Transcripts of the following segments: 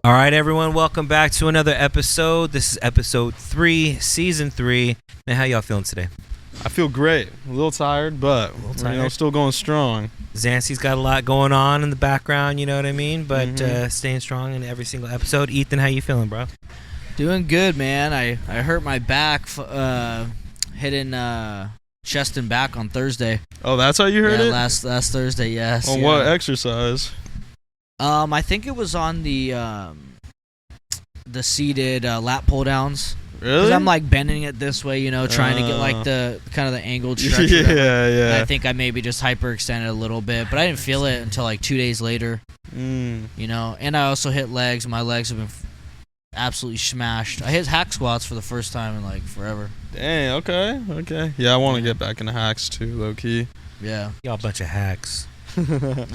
All right, everyone, welcome back to another episode. This is episode 3, season 3. Man, how y'all feeling today? I feel great. A little tired, but still going strong. Zancy's got a lot going on in the background, you know what I mean? But staying strong in every single episode. Ethan, how you feeling, bro? Doing good, man. I hurt my back hitting chest and back on Thursday. Oh, that's how you hurt it? last Thursday, yes. On what exercise? I think it was on the seated lat pull downs. Really? Because I'm like bending it this way, trying to get like the kind of the angled stretch. Yeah. And I think I maybe just hyperextended a little bit, but I didn't feel it until like 2 days later. And I also hit legs. My legs have been absolutely smashed. I hit hack squats for the first time in like forever. Dang, okay. Yeah, I want to get back into hacks too, low key. Yeah. Y'all a bunch of hacks. Got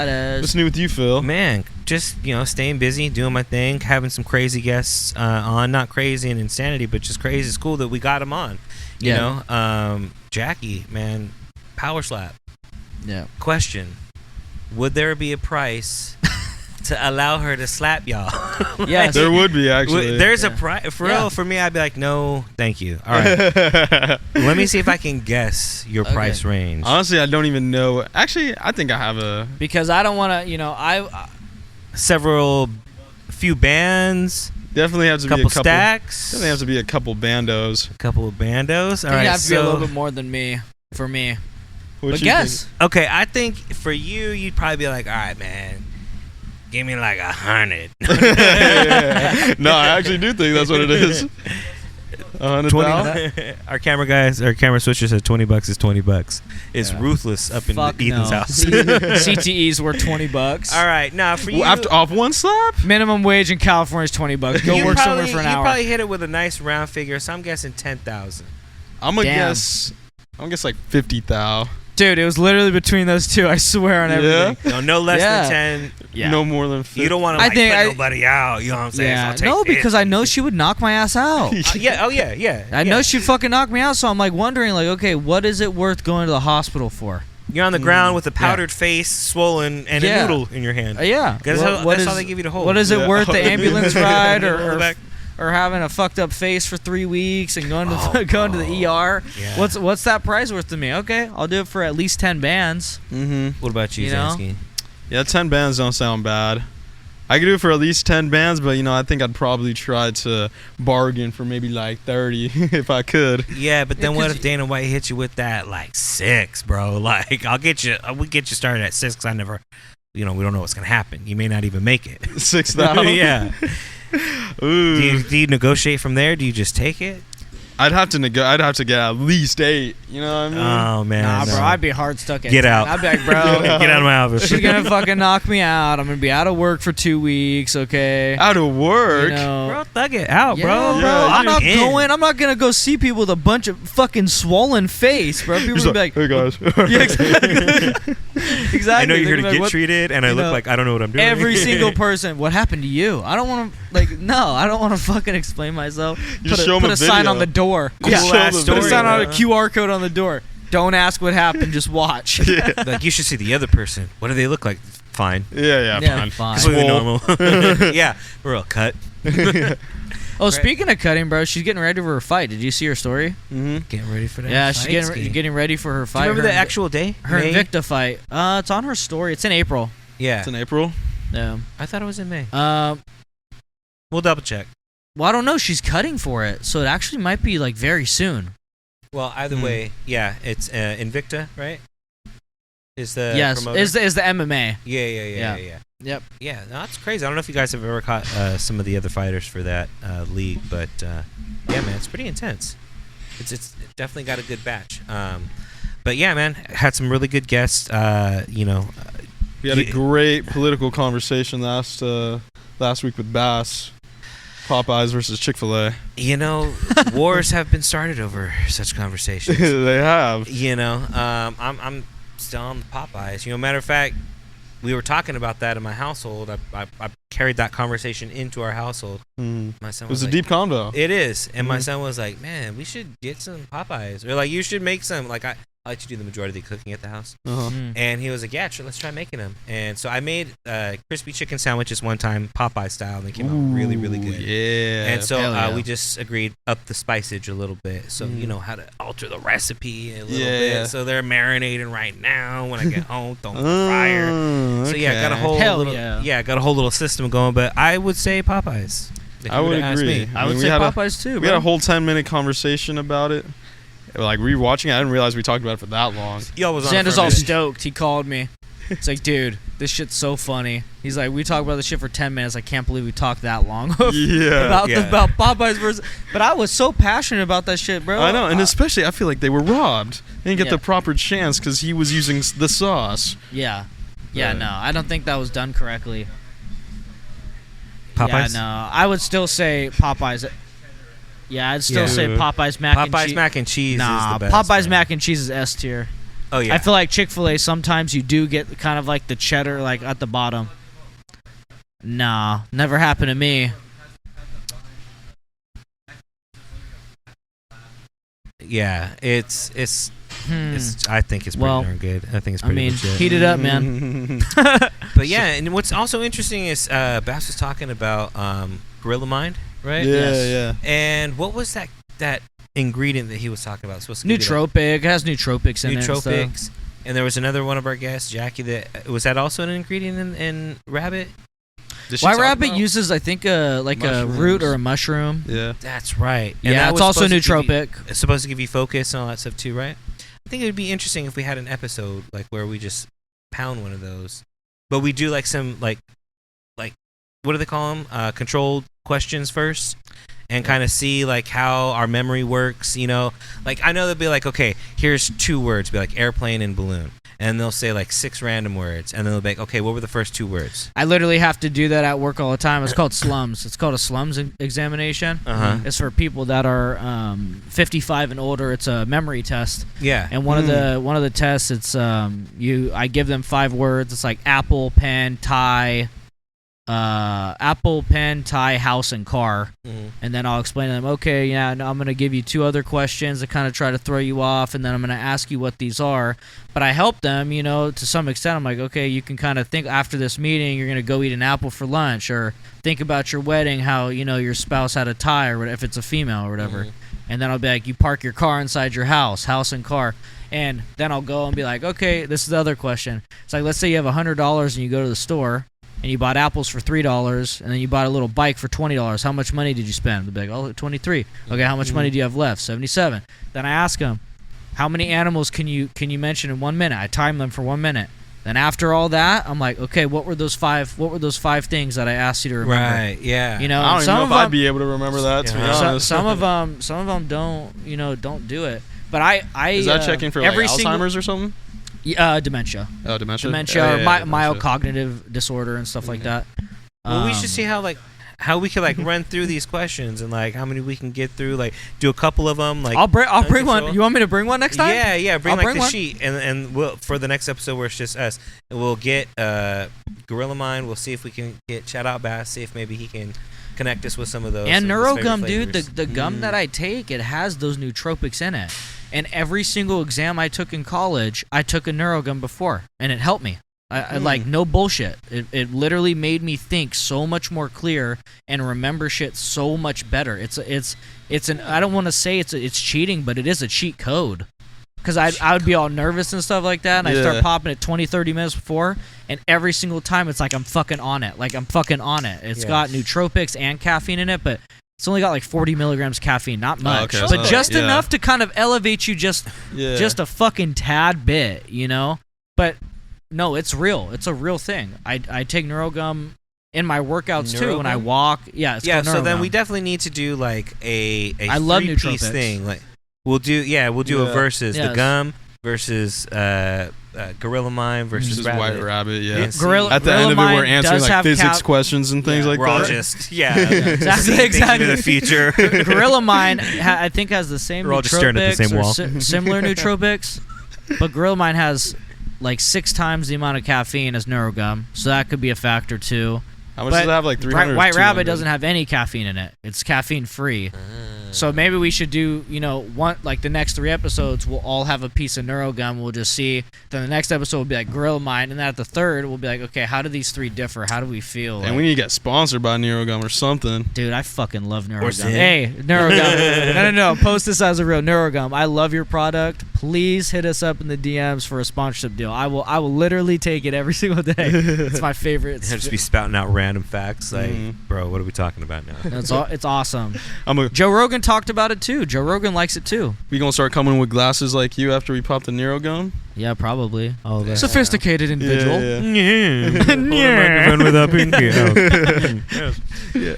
us. What's new with you, Phil? Man, just, staying busy, doing my thing, having some crazy guests on. Not crazy and insanity, but just crazy. It's cool that we got them on. You know? Jackie, man, power slap. Yeah. Question. Would there be a price to allow her to slap y'all? Yes. There would be, actually. There's a price. For real, for me, I'd be like, no, thank you. All right. Let me see if I can guess your price range. Honestly, I don't even know. Actually, I think I have a... Because I don't want to, few bands. Definitely have to be a couple stacks. Definitely have to be a couple bandos. A couple of bandos. All you right. have to be a little bit more than me. For me. What But guess. Okay, I think for you, you'd probably be like, all right, man. Give me like 100. No, I actually do think that's what it is. 20. Our camera switcher said $20 is $20. It's ruthless up in Ethan's house. CTEs were $20. All right, now for you, after off one slap, minimum wage in California is $20. Go work somewhere for an hour. You probably hit it with a nice round figure, so I'm guessing 10,000. I'm gonna guess like 50,000. Dude, it was literally between those two. I swear on everything. No less than 10. Yeah. No more than 50. You don't want to put nobody out. You know what I'm saying? Yeah. So No, because I know she would knock my ass out. Yeah. I know she'd fucking knock me out, so I'm like wondering, like, okay, what is it worth going to the hospital for? You're on the ground with a powdered face, swollen, and a noodle in your hand. Yeah. Because that's all they give you to hold. What is it worth, the ambulance ride or having a fucked up face for 3 weeks and going to the ER? Yeah. What's that price worth to me? Okay, I'll do it for at least 10 bands. What about you, Zansky? Yeah, 10 bands don't sound bad. I could do it for at least 10 bands, but I think I'd probably try to bargain for maybe like 30 if I could. Yeah, but then what if Dana White hits you with that like 6, bro? Like we'll get you started at 6. 'Cause I never, we don't know what's gonna happen. You may not even make it. 6,000. Yeah. Ooh. Do you negotiate from there? Do you just take it? I'd have to get at least 8. You know what I mean? Oh man, Nah, bro, I'd be hard stuck at Get 10. out. I'd be like, bro, get out of my office. she's gonna fucking knock me out. I'm gonna be out of work for 2 weeks. Okay. Out of work. Bro, thug it out, bro. Yeah, I'm not gonna go see people with a bunch of fucking swollen face, bro. People would be like, hey guys. Yeah, exactly. Exactly. I know you're here to They're get like, treated, and I look like I don't know what I'm doing. Every single person. What happened to you? I don't want to I don't want to fucking explain myself. You Put show a them a sign video. on the door. Cool ass Put a story, sign on a bro. QR code on the door. Don't ask what happened. Just watch. Like you should see the other person. What do they look like? Fine. Yeah, fine. Completely normal. Yeah, we're all cut. Speaking of cutting, bro, she's getting ready for her fight. Did you see her story? Getting ready for that. Yeah, she's getting ready for her fight. Do you remember the actual day? Her May? Invicta fight. It's on her story. It's in April. Yeah. It's in April. Yeah. I thought it was in May. We'll double check. Well, I don't know. She's cutting for it, so it actually might be like very soon. Well, either way, yeah, it's Invicta, right? Is the promoter? is the MMA. Yeah. Yep. Yeah, no, that's crazy. I don't know if you guys have ever caught some of the other fighters for that league, but yeah, man, it's pretty intense. It's definitely got a good batch. But yeah, man, had some really good guests. We had a great political conversation last week with Bass. Popeyes versus Chick-fil-A. Wars have been started over such conversations. They have. I'm still on the Popeyes. Matter of fact, we were talking about that in my household. I carried that conversation into our household. My son was a deep convo. It is, and my son was like, "Man, we should get some Popeyes, or like you should make some." Like I I like to do the majority of the cooking at the house. Uh-huh. And he was like, yeah, sure, let's try making them. And so I made crispy chicken sandwiches one time, Popeye style, and they came out really, really good. Yeah. And so yeah. we just agreed up the spicage a little bit. So, you know, how to alter the recipe a little bit. So they're marinating right now. When I get home, throw them in the fryer. So, yeah, got a whole little system going. But I would say Popeyes. I would agree. I would say Popeyes too, bro. We had a whole 10-minute conversation about it. Like, rewatching it, I didn't realize we talked about it for that long. Xander's all stoked. He called me. It's like, dude, this shit's so funny. He's like, we talked about this shit for 10 minutes. I can't believe we talked that long about Popeyes versus. But I was so passionate about that shit, bro. I know, and especially I feel like they were robbed. They didn't get the proper chance because he was using the sauce. Yeah. Yeah, no, I don't think that was done correctly. Popeyes? Yeah, no, I would still say Popeyes. Yeah, I'd still say Popeyes mac and cheese. Popeyes mac and cheese is the best. Popeyes mac and cheese is S tier. Oh, yeah. I feel like Chick-fil-A, sometimes you do get kind of like the cheddar like at the bottom. Nah, never happened to me. Yeah, it's I think it's pretty darn good. I think it's pretty legit. Heat it up, man. But yeah, and what's also interesting is Bass was talking about Gorilla Mind, right? Yeah. And what was that ingredient that he was talking about? Nootropic. It has nootropics in it. Nootropics. And there was another one of our guests, Jackie. Was that also an ingredient in rabbit? White rabbit uses, I think, a root or a mushroom. Yeah, that's right. And yeah, it's also nootropic. It's supposed to give you focus and all that stuff too, right? I think it would be interesting if we had an episode like where we just pound one of those, but we do like some like what do they call them? Controlled questions first, and kind of see like how our memory works. You know, like I know they'll be like, okay, here's 2 words, be like airplane and balloon. And they'll say like 6 random words, and then they'll be like, okay, what were the first 2 words? I literally have to do that at work all the time. It's called slums. It's called a slums examination. It's for people that are 55 and older. It's a memory test. Yeah. And one of the tests, it's I give them 5 words. It's like apple, pen, tie, house, and car. And then I'll explain to them, okay, yeah, no, I'm going to give you 2 other questions to kind of try to throw you off, and then I'm going to ask you what these are. But I help them, you know, to some extent. I'm like, okay, you can kind of think after this meeting, you're going to go eat an apple for lunch, or think about your wedding, how, you know, your spouse had a tie, or if it's a female or whatever. And then I'll be like, you park your car inside your house and car. And then I'll go and be like, okay, this is the other question. It's like, let's say you have $100 and you go to the store, and you bought apples for $3, and then you bought a little bike for $20. How much money did you spend? They'll be like, oh, 23. Okay, how much money do you have left? 77. Then I ask them, how many animals can you mention in 1 minute? I time them for 1 minute. Then after all that, I'm like, okay, what were those five things that I asked you to remember? Right, yeah. You know, I don't even know if I'd be able to remember that, to be honest. Some of them don't do it. But I is that checking for like Alzheimer's or something? Dementia. Oh, dementia. Dementia, or mild cognitive disorder and stuff like that. Well, we should see how we can like run through these questions and like how many we can get through. Like do a couple of them. Like I'll bring one. You want me to bring one next time? Yeah. Bring the one. Sheet and we'll for the next episode where it's just us. We'll get Gorilla Mind. We'll see if we can get Shout Out Bass. See if maybe he can connect us with some of those. And NeuroGum, dude. The gum that I take, it has those nootropics in it. And every single exam I took in college, I took a NeuroGum before, and it helped me. I like, no bullshit. It literally made me think so much more clear and remember shit so much better. It's an I don't want to say it's cheating, but it is a cheat code. Because I would be all nervous and stuff like that, and I start popping it 20, 30 minutes before, and every single time it's like I'm fucking on it. It's got nootropics and caffeine in it, but it's only got like 40 milligrams caffeine, not much, but just enough to kind of elevate you just a fucking tad bit, you know? But no, it's real. It's a real thing. I take NeuroGum in my workouts too when I walk. Yeah, it's called NeuroGum. So then we definitely need to do like a I love 3-piece thing. Like we'll do a versus the gum versus Gorilla Mind versus White Rabbit. Yeah. At the end of it, we're answering like physics questions and things like we're that. All just exactly. In the future. Gorilla Mind, I think, has the same we're all just staring at the same wall. Similar nootropics, but Gorilla Mind has like 6 times the amount of caffeine as NeuroGum, so that could be a factor too. How much does it have? Like 300. White Rabbit doesn't have any caffeine in it. It's caffeine free. So maybe we should do, the next 3 episodes, we'll all have a piece of NeuroGum. We'll just see. Then the next episode will be like Gorilla Mind, and then at the third, we'll be like, okay, how do these 3 differ? How do we feel? And we need to get sponsored by NeuroGum or something. Dude, I fucking love Or NeuroGum. Sid. Hey, NeuroGum. No. Post this as a real NeuroGum. I love your product. Please hit us up in the DMs for a sponsorship deal. I will literally take it every single day. It's my favorite. He'll just be spouting out random facts like, bro, what are we talking about now? It's awesome. I'm Joe Rogan talked about it too. Joe Rogan likes it too. We gonna start coming with glasses like you after we pop the NeuroGum? Yeah, probably. Oh, that's Sophisticated individual. Yeah. Microphone without pinky.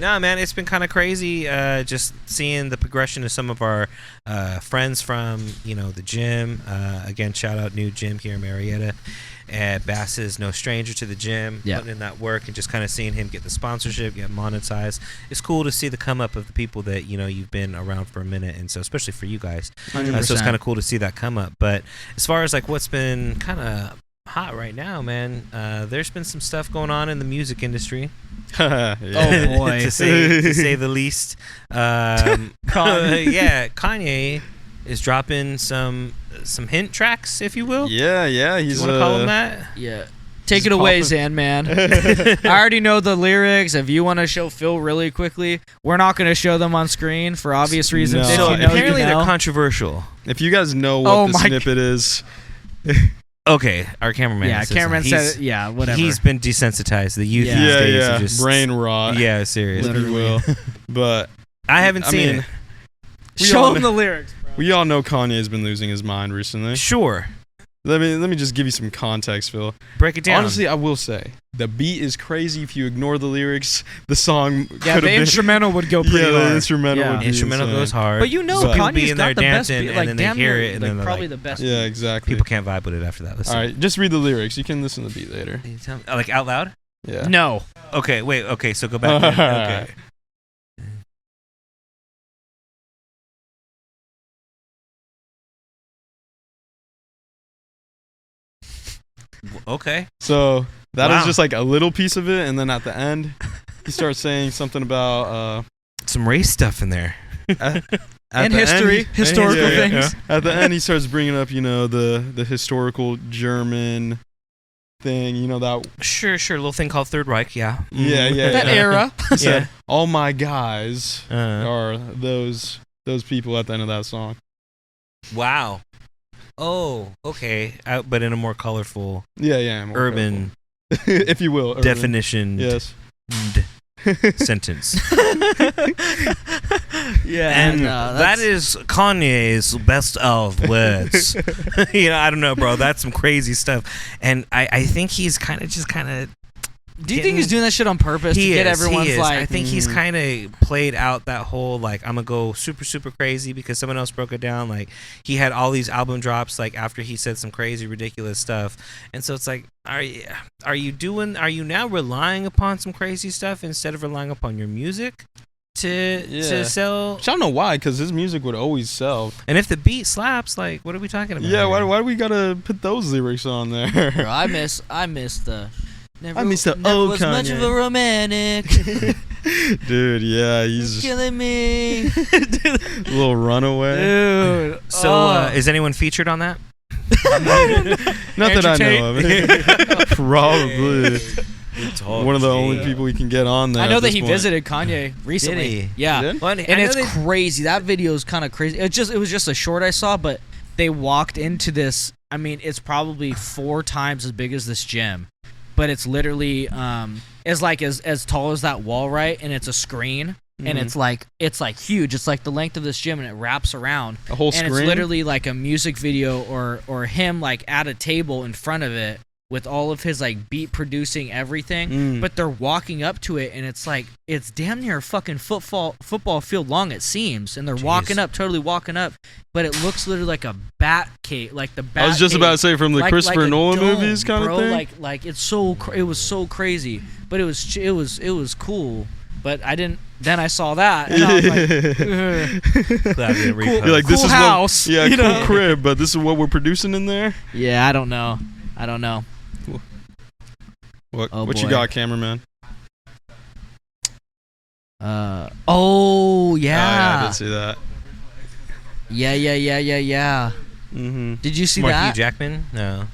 No, man, it's been kind of crazy just seeing the progression of some of our friends from, the gym. Again, shout out new gym here in Marietta. Bass is no stranger to the gym, putting in that work and just kind of seeing him get the sponsorship, get monetized. It's cool to see the come up of the people that, you've been around for a minute. And so especially for you guys. 100%. So it's kind of cool to see that come up. But as far as like what's been kind of hot right now, man, there's been some stuff going on in the music industry. Oh boy. to say the least. Kanye is dropping some hint tracks, if you will. Yeah. You He's want to call them that? Yeah. Take it away, Zan, man. I already know the lyrics. If you want to show Phil really quickly, we're not going to show them on screen for obvious reasons. No. If So you know, apparently you they're know. controversial. If you guys know what the snippet is, Okay, our cameraman. Yeah, says cameraman he's- said, yeah, whatever. He's been desensitized. The youth Yeah. these days yeah, are just brain rot. Yeah, serious. if you will. But I haven't seen it. Show him the lyrics, bro. we all know Kanye's been losing his mind recently. Sure, Let me just give you some context, Phil. break it down. Honestly, I will say the beat is crazy. If you ignore the lyrics, the song Yeah, could the have been. instrumental would go pretty Yeah, hard. the instrumental. Yeah. Would be Instrumental insane. goes hard. But you know, So- People be Kanye's in there got the best dancing, beat, and like then they damn hear near, it, and like then they're probably like- the best. Yeah, exactly. People can't vibe with it after that. Listen. All right, just read the lyrics. You can listen to the beat later. Can you tell me? Like out loud? Yeah. No. Okay, wait. Okay, so go back. Okay. Okay. So that is Wow. just like a little piece of it, and then at the end, he starts saying something about Some race stuff in there. at And the history, end, historical yeah, things. At the end, he starts bringing up, the historical German thing, that. Sure. Little thing called Third Reich. Yeah. Yeah, Mhm. yeah. That era. He said, Yeah. all my guys Uh, are those people at the end of that song. wow. Oh, okay. But in a more colorful, Yeah, more urban colorful. If you will, urban. definition. Yes. Sentence. Yeah, And that is Kanye's best of words. I don't know, bro. That's some crazy stuff. And I think he's kind of. Do you think he's doing that shit on purpose to get everyone's like? I think he's kind of played out that whole like I'm gonna go super super crazy because someone else broke it down. Like he had all these album drops like after he said some crazy ridiculous stuff, and so it's like are you now relying upon some crazy stuff instead of relying upon your music to sell? Which I don't know why, because his music would always sell. And if the beat slaps, like what are we talking about? Yeah, here? why do we gotta put those lyrics on there? Bro, I miss the. I miss the never old was much of Kanye. a romantic. Dude, yeah, he's just killing me, a little runaway. dude. So is anyone featured on that? Not that I know of. Probably. One of the only Shit. people we can get on there. I know at that this he point. visited Kanye recently. Did he? Yeah, He did? Well, and it's crazy. That video is kind of crazy. It was just a short I saw, but they walked into this. I mean, it's probably 4 times as big as this gym, but it's literally as tall as that wall, right? And it's a screen, and it's like huge. It's like the length of this gym, and it wraps around. A whole And screen. it's literally like a music video or him like at a table in front of it with all of his like beat producing everything. But they're walking up to it, and it's damn near a fucking football field long, it seems. And they're totally walking up, but it looks literally like a bat cave, like the bat. I was just about to say from the Christopher a Nolan dome, movies kind bro, of thing. Like it's so it was so crazy, but it was cool. But I didn't. Then I saw that, and I was like, Glad we didn't Cool. repost. You're like, this Cool is house, What, yeah, you cool know? crib, but this is what we're producing in there. yeah, I don't know. What Oh, you boy. got, cameraman? Oh Yeah, I yeah. did see that. Yeah. Mm-hmm. Did you see More Hugh that? Jackman? No.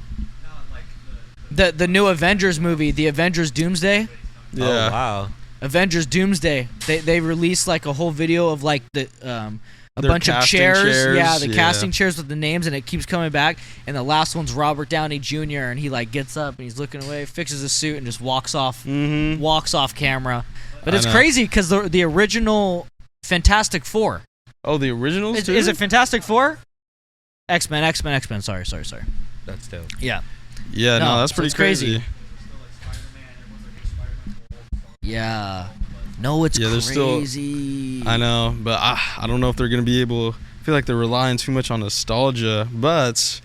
The new Avengers movie, the Avengers Doomsday. Yeah. Oh wow. Avengers Doomsday. They released like a whole video of like the a Their bunch of casting chairs. Yeah, the yeah. casting chairs with the names, and it keeps coming back. And the last one's Robert Downey Jr. and he like gets up and he's looking away, fixes his suit, and just walks off. Mm-hmm. Walks off camera. But I it's know. crazy because the original Fantastic Four. Oh, the originals too? Is it Fantastic Four? X-Men. Sorry. That's dope. Yeah. Yeah, no, that's so pretty it's crazy. crazy. Yeah. No, it's Yeah, there's still- crazy. I know, but I don't know if they're going to be able... I feel like they're relying too much on nostalgia, but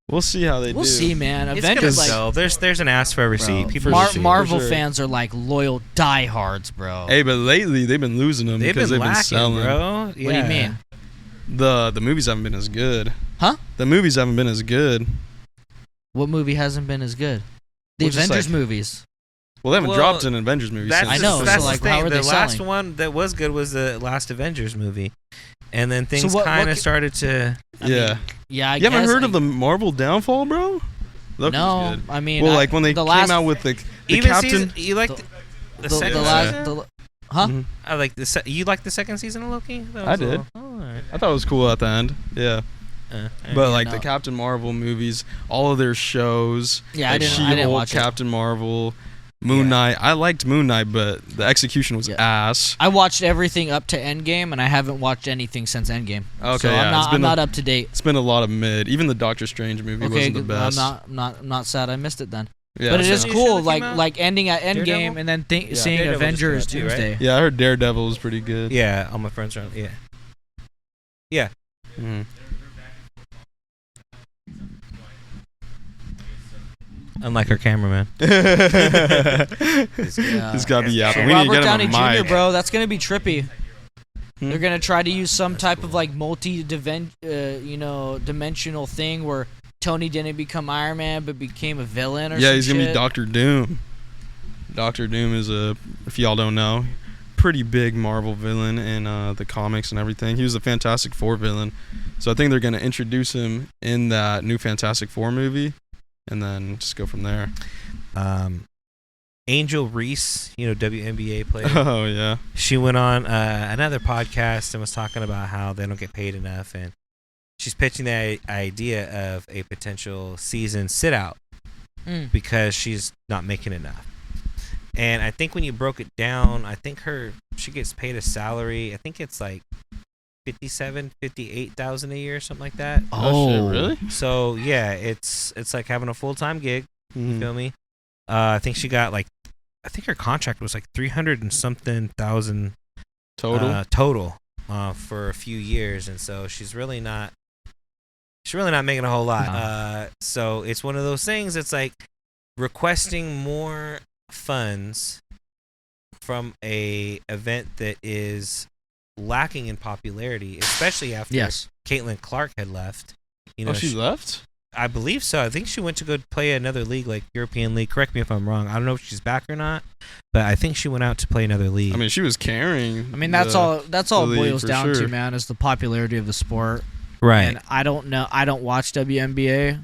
we'll see how they do. We'll see, man. It's Avengers, gonna like, sell. There's an ass for every seat. bro, People Mar- will see. Marvel For sure. fans are like loyal diehards, bro. Hey, but lately they've been losing them They've because been they've been lacking, selling. bro. What do you mean? The movies haven't been as good. Huh? The movies haven't been as good. What movie hasn't been as good? The Well, just Avengers like- movies. Well, they haven't Well, dropped an Avengers movie That's, since. I know, so, That's like, the thing. how are The they last selling? one that was good was the last Avengers movie, and then things what kind of ca- started to. Yeah. Yeah, I You haven't guess, heard of the Marvel downfall, bro? Loki's No, good. I mean, Well, like when they the came last, out with the Even Captain. season, you like the second the season? last, huh? Mhm. I like you like the second season of Loki? That I was a did. little- oh, all right. I thought it was cool at the end. Yeah. But like no. the Captain Marvel movies, all of their shows, Yeah, I like didn't She-Hulk, watch it. Captain Marvel, Moon Knight. I liked Moon Knight, but the execution was Yeah. ass. I watched everything up to Endgame, and I haven't watched anything since Endgame. Okay, so yeah, I'm not up to date. It's been a lot of mid. Even the Doctor Strange movie Okay, wasn't the good. best. I'm not sad I missed it then. Yeah, but it so- is New cool, show that like came out? like ending at Endgame Daredevil? and then Yeah. seeing Daredevil just Avengers came out too, right? Doomsday. Yeah, I heard Daredevil was pretty good. Yeah, all my friends are. Yeah. Mhm. Unlike our cameraman. Yeah. He's got to be So yapping. We need to Robert get him Downey a mic. Jr., bro, that's gonna be trippy. Hmm? They're gonna try to use some type of like dimensional thing where Tony didn't become Iron Man but became a villain or Yeah, some he's going to be shit. Doctor Doom. Doctor Doom is if y'all don't know, pretty big Marvel villain in the comics and everything. He was a Fantastic Four villain. So I think they're going to introduce him in that new Fantastic Four movie and then just go from there. Angel Reese, WNBA player. Oh, yeah. She went on another podcast and was talking about how they don't get paid enough, and she's pitching the idea of a potential season sit out Mm. because she's not making enough. And I think when you broke it down, I think she gets paid a salary. I think it's like $58,000 a year, something like that. Oh, shit, really? So yeah, it's like having a full-time gig. You Mhm. feel me? I think she got I think her contract was like 300 and something thousand Total? total for a few years, and so she's really not making a whole lot. So it's one of those things. It's like requesting more funds from a event that is lacking in popularity, especially after Yes. Caitlin Clark had left. She left? I believe so. I think she went to go play another league, like European League. Correct me if I'm wrong. I don't know if she's back or not, but I think she went out to play another league. I mean, she was carrying. I mean, that's all it the league boils for down sure. to, man, is the popularity of the sport. right? And I don't know. I don't watch WNBA.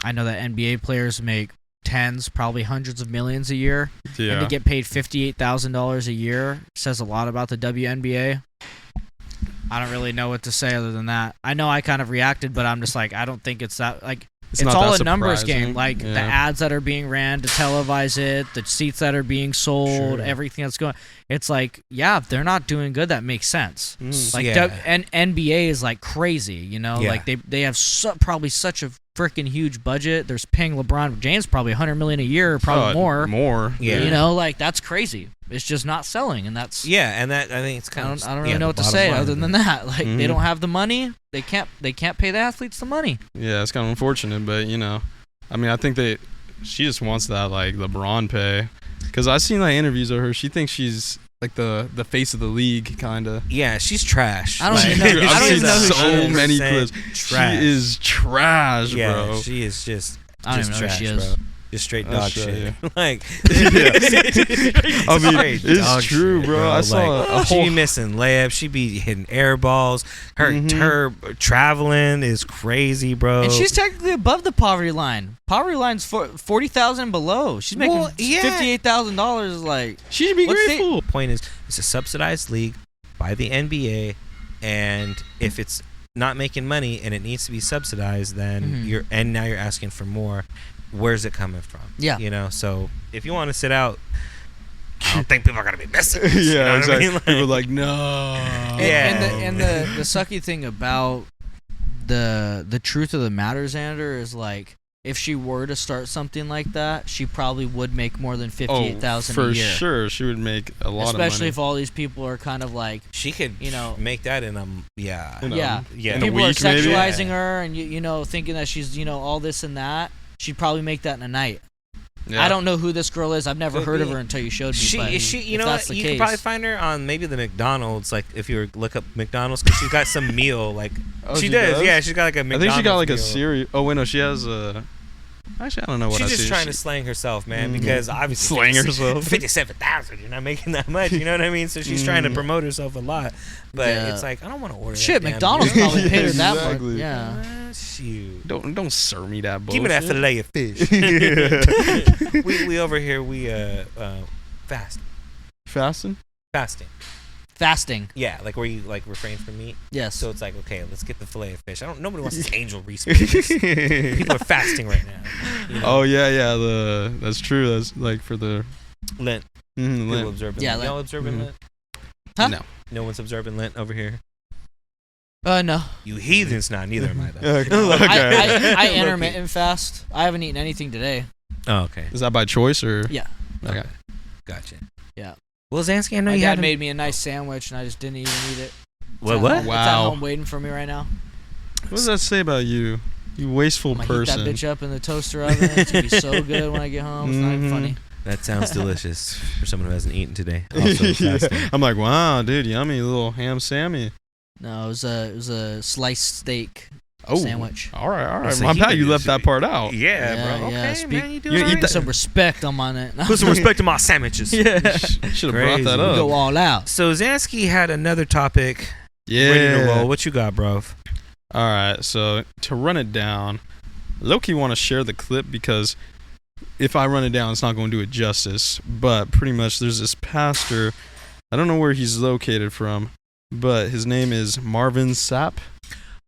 I know that NBA players make tens, probably hundreds of millions a year, and Yeah. to get paid $58,000 a year says a lot about the WNBA. I don't really know what to say other than that. I know I kind of reacted, but I'm just like, I don't think it's that like. It's not all that a numbers surprising. game. Like the Yeah. ads that are being ran to televise it, the seats that are being sold, Sure. everything that's going. It's like, yeah, if they're not doing good, that makes sense. Mm. Like Yeah. NBA is like crazy, Yeah. Like they have probably such a freaking huge budget. There's paying LeBron James probably $100 million a year, probably more. More. Yeah. Like that's crazy. It's just not selling, and that's Yeah, and that I think it's I kind don't, of. I don't really know what to say other than that. Like Mhm. they don't have the money. They can't pay the athletes the money. Yeah, it's kind of unfortunate, but I mean, I think she just wants that like LeBron pay, because I've seen like interviews of her. She thinks she's like the face of the league, kind of. Yeah, she's trash. I don't even know- I I've don't seen even know who so she is. many clips. Trash. She is trash, Yeah, bro. she is just. I don't just even know who trash, she is. bro. just straight dog shit. Yeah. Like, I mean, straight dog it's true, shit, bro. I saw like, a she whole be missing layups. She be hitting air balls. Her traveling is crazy, bro. And she's technically above the poverty line. Poverty line's $40,000 below. She's making $58,000. Like, she should be grateful. The point is, it's a subsidized league by the NBA, and if it's not making money and it needs to be subsidized, then now you're asking for more. Where's it coming from? Yeah, you know. So if you want to sit out, I don't think people are gonna be missing this, Yeah, you know exactly. what I mean? Like, People are like, no. And the sucky thing about the truth of the matter, Xander, is like, if she were to start something like that, she probably would make more than $58,000 a year. For sure, she would make a lot of money. Especially if all these people are kind of like, she could, make that in yeah. in People a week, are sexualizing maybe? her and you know, thinking that she's, you know, all this and that. She'd probably make that in a night. Yeah. I don't know who this girl is. I've never heard of her until you showed me. But You know what? You can probably find her on maybe the McDonald's. Like, if you look up McDonald's, because she's got some meal. Like, she does. Yeah, she's got like a McDonald's. I think she got like meal. a cereal. Oh wait, no, she has a. Actually, I don't know what. She's I just see. trying to slang herself, man. Because obviously, Slang herself. 57,000. You're not making that much. You know what I mean? So she's trying to promote herself a lot. But it's like, I don't want to order. Shit, that McDonald's damn probably paid her that exactly. much. Yeah. Shoot. Don't serve me that bullshit. Give me that fillet of fish. we over here fast. Fasting? Fasting. Yeah, like where you like refrain from meat. Yes. So it's like, okay, let's get the fillet of fish. Nobody wants this angel research. People are fasting right now. You know? Oh yeah. That's true. That's like for the Lent. Lent. People observing Lent. Lent. Y'all observing Lent? Huh? No. No one's observing Lent over here. No. You heathens, not neither am I though. Okay. I intermittent fast. I haven't eaten anything today. Oh, okay. Is that by choice or? Yeah. Okay. Gotcha. Yeah. Well, Zansky, I know My you dad had made me a nice sandwich, and I just didn't even eat it. What? It's at Wow. home waiting for me right now. What does that say about you? You wasteful I'm gonna heat person. that bitch up in the toaster oven. It's gonna be so good when I get home. It's not even funny. That sounds delicious for someone who hasn't eaten today. Also Yeah. fasting. I'm like, wow, dude, yummy little ham Sammy. No, it was a sliced steak sandwich. All right. So My he bad, you did left that part out. Yeah, bro. Okay, Speak, man, you do you all eat right. that- some respect on it. Put some respect to my sandwiches. Yeah. Should have brought that Crazy. up. Go all out. So Zansky had another topic ready to roll. What you got, bro? All right, so to run it down, Loki want to share the clip because if I run it down, it's not going to do it justice. But pretty much, there's this pastor. I don't know where he's located from, but his name is Marvin Sapp.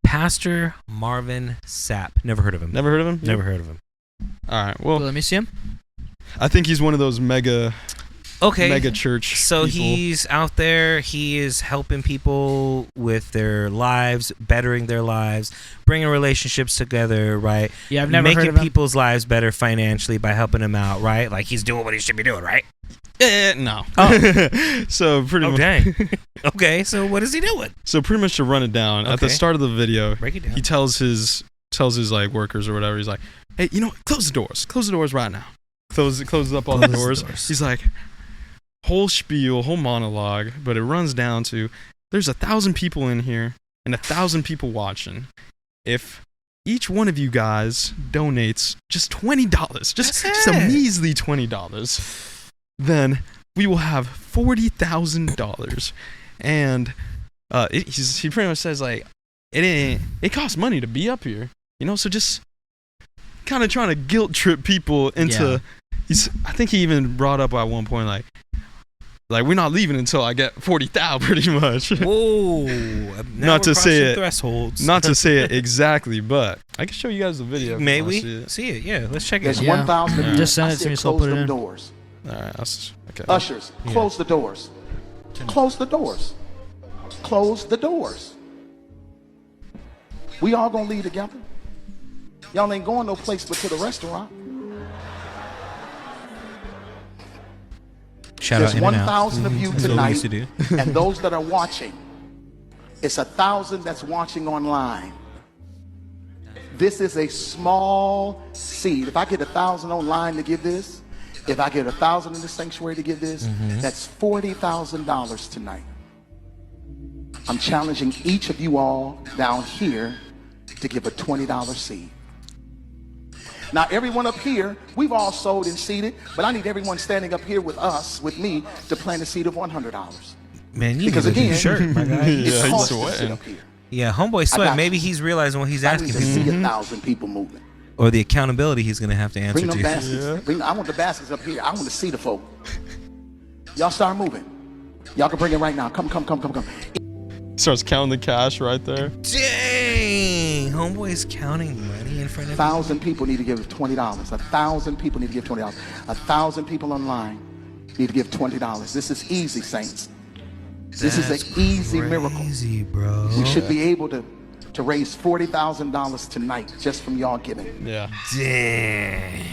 Pastor Marvin Sapp. Never heard of him. Never heard of him? Never heard of him. All right, well, Let me see him. I think he's one of those mega church. So people. he's out there. He is helping people with their lives, bettering their lives, bringing relationships together, right? Yeah, I've never making heard of him. people's lives better financially by helping them out, right? Like he's doing what he should be doing, right? No. Oh. So pretty much. Dang. Okay, so what is he doing? So pretty much to run it down, at the Okay. start of the video, Break it down. he tells his like workers or whatever. He's like, "Hey, close the doors. Close the doors right now. Closes up all the doors." He's like, whole spiel, whole monologue, but it runs down to there's 1,000 people in here and 1,000 people watching. If each one of you guys donates just $20, just a measly $20, then we will have $40,000. And he pretty much says like, it costs money to be up here, so just kind of trying to guilt trip people into. I think he even brought up at one point like we're not leaving until I get 40,000, pretty much. Whoa! Not to say it. Thresholds. Not to say it exactly, but I can show you guys the video. if May you wanna we see it. see it? Yeah, let's check it. There's out. 1,000 of you. Just send I it to said me so I'll close put it them in. doors. All right, okay. Ushers, close the doors. Close the doors. Close the doors. We all gonna leave together. Y'all ain't going no place but to the restaurant. Shout There's out In-N-Out. 1,000 of you That's what we used tonight, to do. and those that are watching. It's 1,000 that's watching online. This is a small seed. If I get 1,000 online to give this, if I get 1,000 in the sanctuary to give this, that's $40,000 tonight. I'm challenging each of you all down here to give a $20 seed. Now, everyone up here, we've all sold and seeded, but I need everyone standing up here with us, with me, to plant a seed of $100. Man, you Because need a new again, shirt, my guy. Yeah, It he's costs to sit sweating. up here. Yeah, homeboy I sweat. got Maybe you. he's realizing what he's I asking need to people, see 1,000 people moving. or the accountability he's gonna have to answer Bring them to. baskets. I want the baskets up here. I want to see the folk. Y'all start moving. Y'all can bring it right now. Come. Starts counting the cash right there. Dang, homeboy's counting money in front of 1,000 people need to give $20. 1,000 people need to give $20. 1,000 people online need to give $20. This is easy, saints. This is an easy miracle. Easy, bro. We should be able to raise $40,000 tonight just from y'all giving. Yeah. Dang.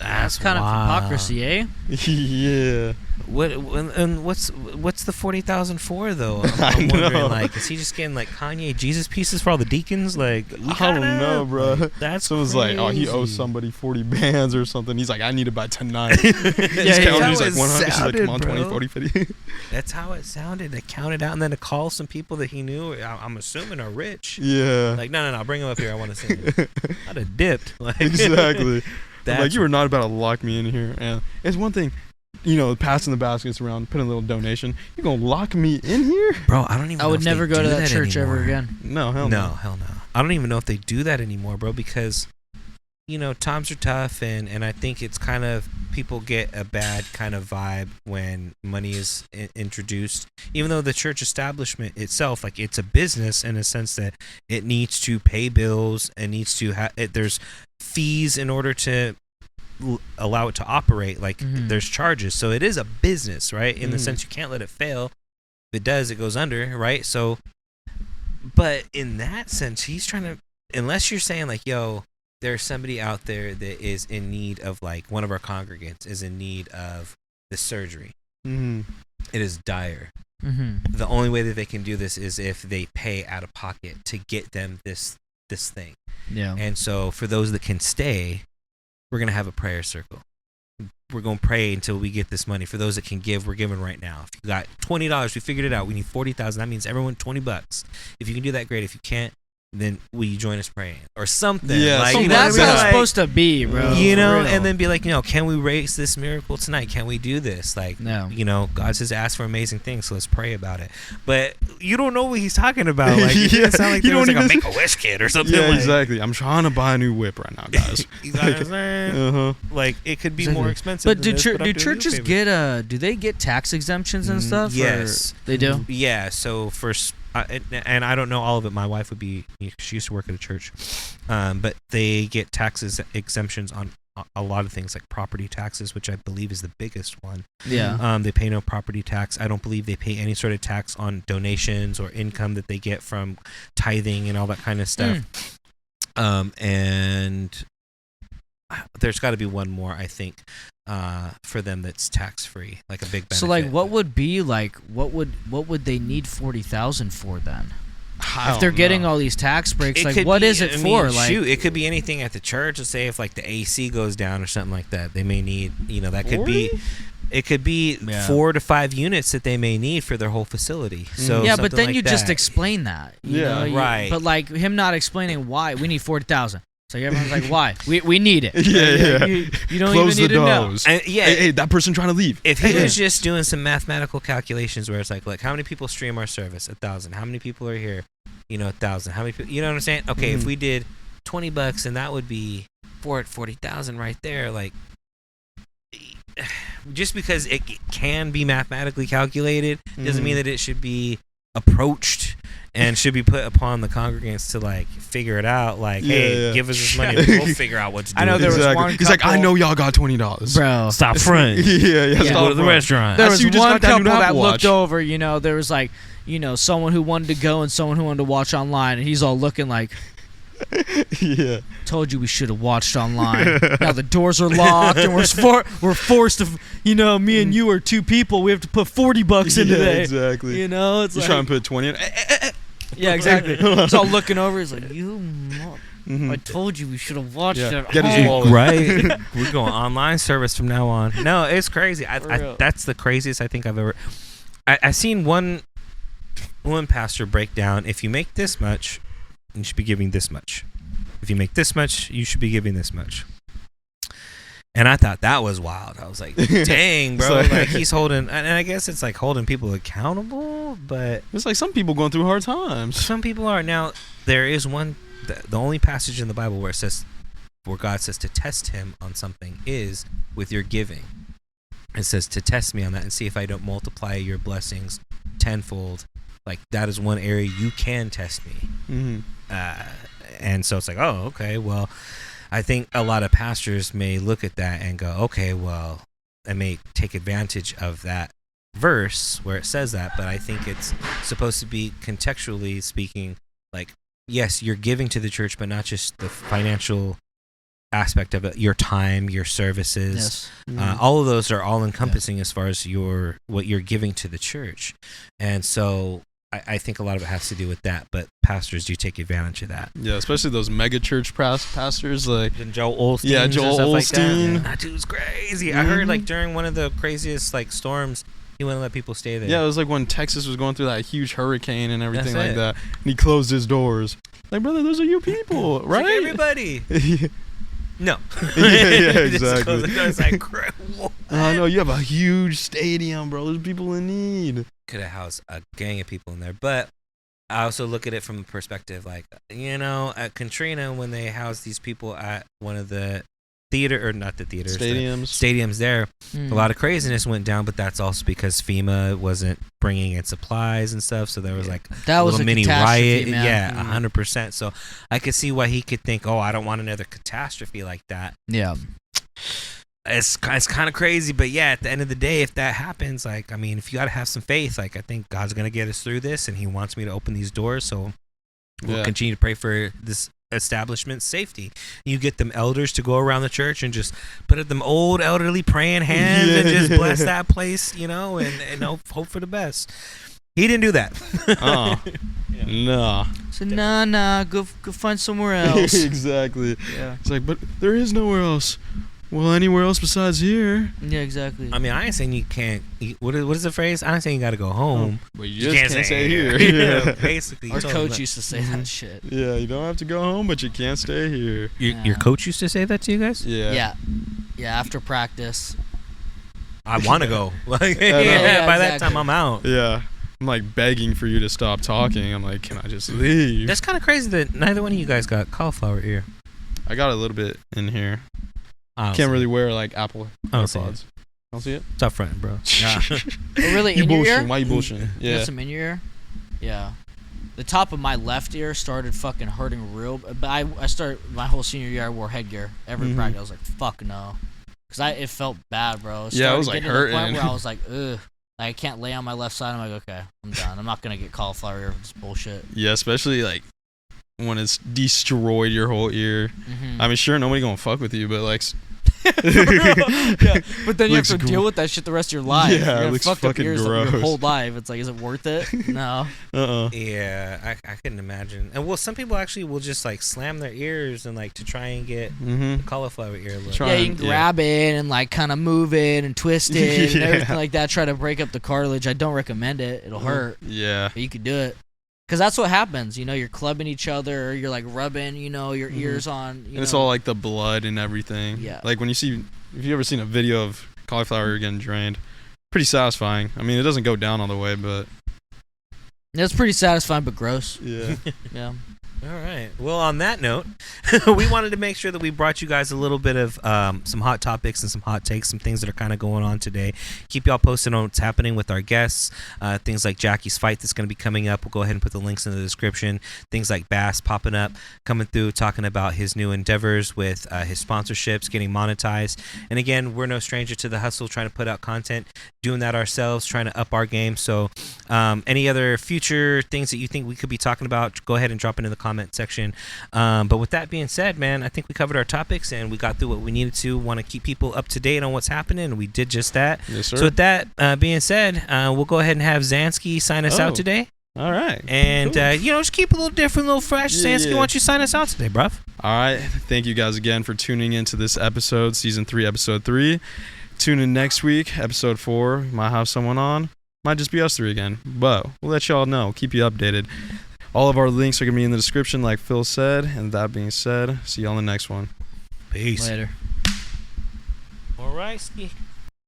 That's Kind of wild. hypocrisy, eh? Yeah. What's the 40,000 for though? I'm I wondering, know. like, is he just getting like Kanye Jesus pieces for all the deacons? Like, I don't know, bro. That's Someone's like, oh, he owes crazy. somebody 40 bands or something. He's like, I need it by tonight. Yeah, He's counting. He's like, 100. He's like, come on, 20, bro. 40, 50. That's how it sounded. To count it out and then to call some people that he knew, I'm assuming are rich. Yeah. Like, no, bring him up here. I want to see him. I'd have dipped. Like, Exactly. I'm like, That's- you were not about to lock me in here. And it's one thing, passing the baskets around, putting a little donation. You gonna lock me in here? Bro, I don't even. I know would if they never go to do that church anymore. ever again. No, hell No, no. hell no. I don't even know if they do that anymore, bro, because times are tough, and I think it's kind of, people get a bad kind of vibe when money is introduced, even though the church establishment itself, like, it's a business in a sense that it needs to pay bills and needs to there's fees in order to allow it to operate. Like, there's charges, so it is a business, right? In the sense you can't let it fail. If it does, it goes under, right? So, but in that sense, he's trying to, unless you're saying like, yo, there's somebody out there that is in need of, like, one of our congregants is in need of the surgery. Mm-hmm. It is dire. Mm-hmm. The only way that they can do this is if they pay out of pocket to get them this thing. Yeah. And so for those that can stay, we're going to have a prayer circle. We're going to pray until we get this money. For those that can give, we're giving right now. If you got $20, we figured it out. We need 40,000. That means everyone $20. If you can do that, great. If you can't, then will you join us praying or something? Yeah, like, something you know That's what I how mean? it's Like, supposed to be, bro. you know, For real. and then be like, can we raise this miracle tonight? Can we do this? Like, No. God says ask for amazing things, so let's pray about it. But you don't know what he's talking about. Like, it Yeah, doesn't sound like you there was don't like a even- Make-A-Wish kid or something. Yeah, like, exactly. I'm trying to buy a new whip right now, guys. You know what I'm saying? Uh-huh. Like, it could be Exactly. more expensive. But than do this, chur- but I'm do doing you a churches favor. get do they get tax exemptions and stuff? or- Yes. they do. Yeah, so and I don't know all of it. My wife would be, she used to work at a church, but they get taxes exemptions on a lot of things, like property taxes, which I believe is the biggest one. Yeah. They pay no property tax. I don't believe they pay any sort of tax on donations or income that they get from tithing and all that kind of stuff. And there's got to be one more, I think, for them that's tax free, like a big benefit. So like, what would be like? What would they need 40,000 for then? If they're getting all these tax breaks, It like, could what be- is it I for? mean, Like, shoot, it could be anything at the church. Let's say if like the AC goes down or something like that, they may need, that could be. It could be Yeah. 4 to 5 units that they may need for their whole facility. So yeah, but something then like you just that. explain that. You Yeah, know, right. But like him not explaining why we need 40,000. So everyone's like, why? We need it. Yeah. You don't Close even the need to know. doors. And, yeah, Hey, that person trying to leave. if he was just doing some mathematical calculations where it's like, how many people stream our service? 1,000. How many people are here? 1,000. How many people? You know what I'm saying? Okay, if we did $20, and that would be 40,000 right there. Like, just because it can be mathematically calculated doesn't mean that it should be approached and should be put upon the congregants to like figure it out. Like, hey, yeah. give us this money, we'll figure out what to do. I know with there it. was Exactly. one He's like, I couple- know y'all got $20, Bro. Stop front. yeah, Yeah. Go to the restaurant. There I was see you just one got that new couple that Apple looked Watch. over, there was like, someone who wanted to go and someone who wanted to watch online, and he's all looking like, Yeah. told you we should have watched online. Now the doors are locked, and we're forced to, me and you are two people. We have to put $40 in Yeah, today. exactly. It's You like, trying to put 20 in? yeah, exactly. He's all looking over. He's like, Mhm. I told you we should have watched Yeah. it. Get his home." wallet. Right. We're going online service from now on. No, it's crazy. For real. That's the craziest I think I've ever. I seen one pastor break down. If you make this much, you should be giving this much. If you make this much, you should be giving this much. And I thought that was wild. I was like, dang, bro. Like, he's holding, and I guess it's like holding people accountable, but It's like some people going through hard times. some people are. Now, there is one, the only passage in the Bible where it says, where God says to test him on something is with your giving. It says to test me on that and see if I don't multiply your blessings tenfold. Like, that is one area you can test me. Mm-hmm. And so it's like, oh, okay, well, I think a lot of pastors may look at that and go, okay, well, I may take advantage of that verse where it says that, but I think it's supposed to be contextually speaking, like, yes, you're giving to the church, but not just the financial aspect of it, your time, your services, Yes. all of those are all encompassing as far as what you're giving to the church. And so I think a lot of it has to do with that, but pastors do take advantage of that. Yeah, especially those mega church pastors like And Joel Osteen. Yeah, Joel Osteen. Like that dude's crazy. I heard like during one of the craziest like storms, he wouldn't let people stay there. Yeah, it was like when Texas was going through that huge hurricane and everything That's like it. that, and he closed his doors. Like, brother, those are you people, It's right? like everybody. No. Yeah, He just exactly. goes like, it's like, what? I know you have a huge stadium, bro. There's people in need. Could have housed a gang of people in there, but I also look at it from the perspective, like, you know, at Katrina, when they housed these people at one of the theater, or not the theaters, stadiums there, a lot of craziness went down, but that's also because FEMA wasn't bringing in supplies and stuff, so there was like That was little a mini catastrophe, riot. man. Yeah, 100%. So I could see why he could think, oh, I don't want another catastrophe like that. Yeah. It's kind of crazy, but yeah, at the end of the day, if that happens, like, I mean, if you got to have some faith, like, I think God's going to get us through this, and he wants me to open these doors, so we'll continue to pray for this establishment's safety. You get them elders to go around the church and just put them old elderly praying hands and just bless that place, you know, and hope for the best. He didn't do that. Nah. So nah, go find somewhere else. Exactly. Yeah. It's like, but there is nowhere else. Well, anywhere else besides here. Yeah, exactly. I mean, I ain't saying you can't. What is the phrase? I ain't saying you got to go home. But you just can't stay here. here. Yeah, basically. Our you told coach him used to say that shit. Yeah, you don't have to go home, but you can't stay here. Your coach used to say that to you guys? Yeah. Yeah, after practice. I want to go. Like, Yeah, by that exactly. time, I'm out. Yeah. I'm like begging for you to stop talking. I'm like, can I just leave? That's kind of crazy that neither one of you guys got cauliflower ear. I got a little bit in here. I don't Can't see really it. wear like Apple I don't see AirPods. Don't see it? Stop fronting, bro. Oh, really? You In your bullshitting. ear? Why you bullshitting? You Yeah. got some in your ear? Yeah. The top of my left ear started fucking hurting real. But I started my whole senior year. I wore headgear every Mhm. practice. I was like, fuck no, because it felt bad, bro. Yeah, it was, started like, getting to the point hurting. where I was like, ugh. Like, I can't lay on my left side. I'm like, okay, I'm done. I'm not gonna get cauliflower ear for this bullshit. Yeah, especially like when it's destroyed your whole ear. Mm-hmm. I mean, sure, nobody gonna fuck with you, but like, Yeah, but then you have Looks to deal with that shit the rest of your life. Yeah, You're it gonna looks fuck up fucking ears gross. your whole life. It's like, is it worth it? No. Yeah, I couldn't imagine. And well, some people actually will just like slam their ears and like to try and get Mm-hmm. the cauliflower ear look. Try Yeah, you and- can grab it and like kind of move it and twist it and Yeah. everything like that. Try to break up the cartilage. I don't recommend it. It'll hurt, Yeah. but you could do it. Cause that's what happens. You know, you're clubbing each other. Or you're like rubbing. You know, your Mhm. ears on. You And it's know. all like the blood and everything. Yeah. Like when you see, if you ever seen a video of cauliflower ear getting drained, pretty satisfying. I mean, it doesn't go down all the way, but It's pretty satisfying, but gross. yeah. Yeah. All right. Well, on that note, we wanted to make sure that we brought you guys a little bit of some hot topics and some hot takes, some things that are kind of going on today. Keep y'all posted on what's happening with our guests. Things like Jackie's fight that's going to be coming up. We'll go ahead and put the links in the description. Things like Bass popping up, coming through, talking about his new endeavors with his sponsorships, getting monetized. And again, we're no stranger to the hustle, trying to put out content, doing that ourselves, trying to up our game. So any other future things that you think we could be talking about, go ahead and drop it in the comment section. But with that being said, man, I think we covered our topics and we got through what we needed to. Want to keep people up to date on what's happening, and we did just that. Yes, sir. So with that being said, we'll go ahead and have Zansky sign us out today. All right. And, Cool. just keep a little different, a little fresh. Yeah, Zansky, yeah. why don't you sign us out today, bruv? All right. Thank you guys again for tuning into this episode, season 3, episode 3. Tune in next week, episode 4. Might have someone on. Might just be us 3 again. But we'll let y'all know. Keep you updated. All of our links are going to be in the description, like Phil said. And that being said, see you on the next one. Peace. Later. All right, ski.